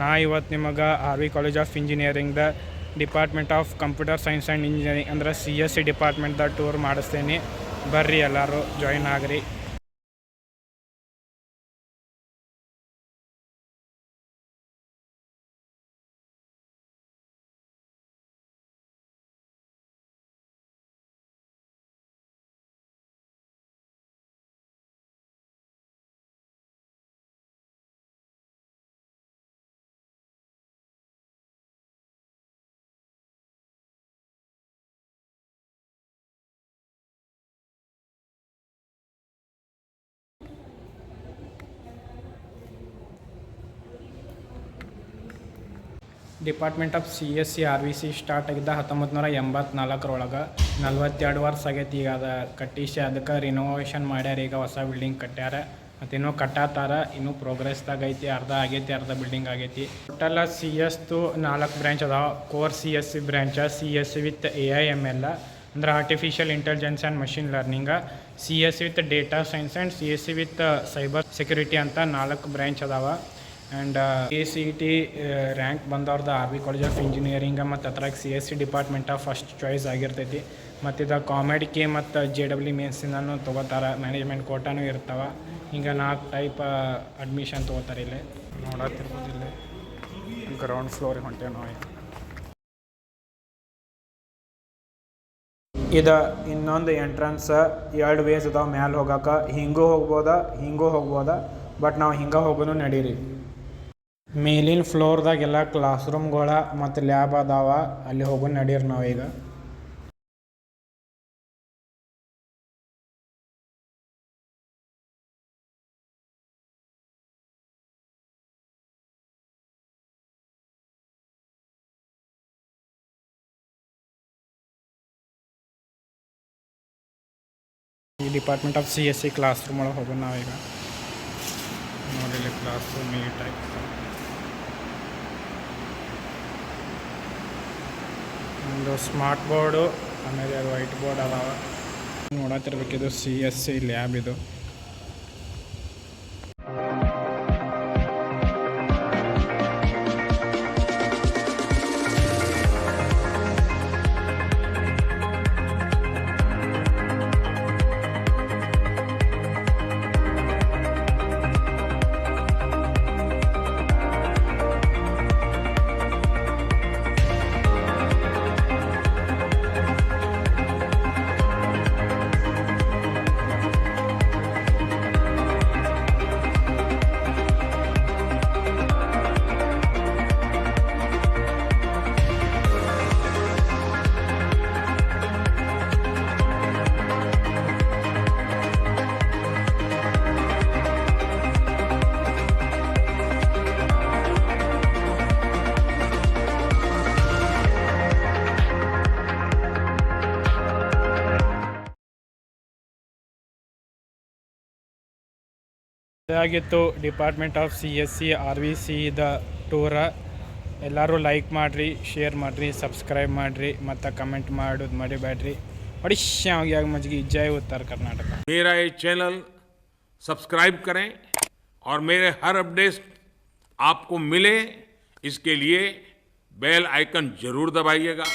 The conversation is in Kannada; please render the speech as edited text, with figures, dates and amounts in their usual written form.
ನಾ ಇವತ್ತು ನಿಮಗೆ RV ಕಾಲೇಜ್ ಆಫ್ ಇಂಜಿನಿಯರಿಂಗ್ದ department of computer science and engineering ಅಂದರೆ CSE ಡಿಪಾರ್ಟ್ಮೆಂಟ್ದ ಟೂರ್ ಮಾಡಿಸ್ತೇನೆ. ಬರ್ರಿ ಎಲ್ಲರೂ ಜಾಯಿನ್ ಆಗ್ರಿ. Department of CSE RVCE start ಆಗಿದ್ದ 1984 42 ವರ್ಷ ಆಗೈತಿ. ಈಗ ಅದು ಕಟ್ಟಿಸಿ ಅದಕ್ಕೆ ರಿನೋವೇಷನ್ ಮಾಡ್ಯಾರ. ಈಗ ಹೊಸ ಬಿಲ್ಡಿಂಗ್ ಕಟ್ಟ್ಯಾರ ಮತ್ತು ಇನ್ನೂ ಕಟ್ಟಾತಾರ. ಇನ್ನೂ ಪ್ರೋಗ್ರೆಸ್ದಾಗ ಐತಿ. ಅರ್ಧ ಆಗೈತಿ, ಅರ್ಧ ಬಿಲ್ಡಿಂಗ್ ಆಗೈತಿ. ಟೋಟಲ್ CSದು 4 ಬ್ರ್ಯಾಂಚ್ ಅದಾವ. Core CSE branch, CSE with AI/ML ಅಂದ್ರೆ artificial intelligence and machine learning, CSE with data science and CSE with cyber security ಅಂತ 4 ಬ್ರ್ಯಾಂಚ್ ಅದಾವ. ಆ್ಯಂಡ್ ACET ರ್ಯಾಂಕ್ ಬಂದವ್ರದ್ದು RV ಕಾಲೇಜ್ ಆಫ್ ಇಂಜಿನಿಯರಿಂಗ ಮತ್ತು ಅದ್ರಾಗ CSE ಡಿಪಾರ್ಟ್ಮೆಂಟ ಫಸ್ಟ್ ಚಾಯ್ಸ್ ಆಗಿರ್ತೈತಿ. ಮತ್ತು ಇದು ಕಾಮೆಡ್ಕೆ ಮತ್ತು JEE ಮೇನ್ಸಿಂದನೂ ತೊಗೋತಾರೆ. ಮ್ಯಾನೇಜ್ಮೆಂಟ್ ಕೋಟಾನೂ ಇರ್ತಾವೆ. ಹಿಂಗೆ 4 ಟೈಪ್ ಅಡ್ಮಿಷನ್ ತೊಗೋತಾರೆ. ಇಲ್ಲಿ ನೋಡತ್ತಿರ್ಬೋದು. ಇಲ್ಲಿ ಗ್ರೌಂಡ್ ಫ್ಲೋರಿಗೆ ಹೊಂಟೇವೆ ನಾವು. ಇದು ಇನ್ನೊಂದು ಎಂಟ್ರೆನ್ಸ್. 2 ವೇಸ್ ಅದಾವೆ ಮ್ಯಾಲೆ ಹೋಗೋಕೆ. ಹಿಂಗೂ ಹೋಗ್ಬೋದ ಬಟ್ ನಾವು ಹಿಂಗೆ ಹೋಗೋನು ನಡೀರಿ. ಮೇಲಿನ ಫ್ಲೋರ್ದಾಗೆಲ್ಲ ಕ್ಲಾಸ್ ರೂಮ್ಗಳ ಮತ್ತು ಲ್ಯಾಬ್ ಅದಾವ. ಅಲ್ಲಿ ಹೋಗೋಣ ನಡೀರಿ ನಾವೀಗ. ಈ department of CSE class room ಒಳಗೆ ಹೋಗೋಣ ನಾವೀಗ. ನೋಡಿ ಕ್ಲಾಸ್ ರೂಮ್ ನೀಟಾಗಿ ಒಂದು ಸ್ಮಾರ್ಟ್ ಬೋರ್ಡು, ಆಮೇಲೆ ವೈಟ್ ಬೋರ್ಡ್ ಅದಾವ. ನೋಡತ್ತಿರ್ಬೇಕಿದು CSE ಲ್ಯಾಬ್ ಇದು. ಇದಾಗಿತ್ತು ಡಿಪಾರ್ಟ್ಮೆಂಟ್ ಆಫ್ CSE RVCEದ ಟೂರ. ಎಲ್ಲರೂ ಲೈಕ್ ಮಾಡಿರಿ, ಶೇರ್ ಮಾಡಿರಿ, ಸಬ್ಸ್ಕ್ರೈಬ್ ಮಾಡಿರಿ ಮತ್ತು ಕಮೆಂಟ್ ಮಾಡೋದು ಮರಿಬೇಡ್ರಿ. ಒಡಿಶಾಗಿ ಮಜ್ಗಿ ಜೈ उत्तर कर्नाटक। मेरा ये चैनल सब्सक्राइब करें और मेरे हर अपडेट आपको मिले, इसके लिए बेल आइकन जरूर दबाइएगा।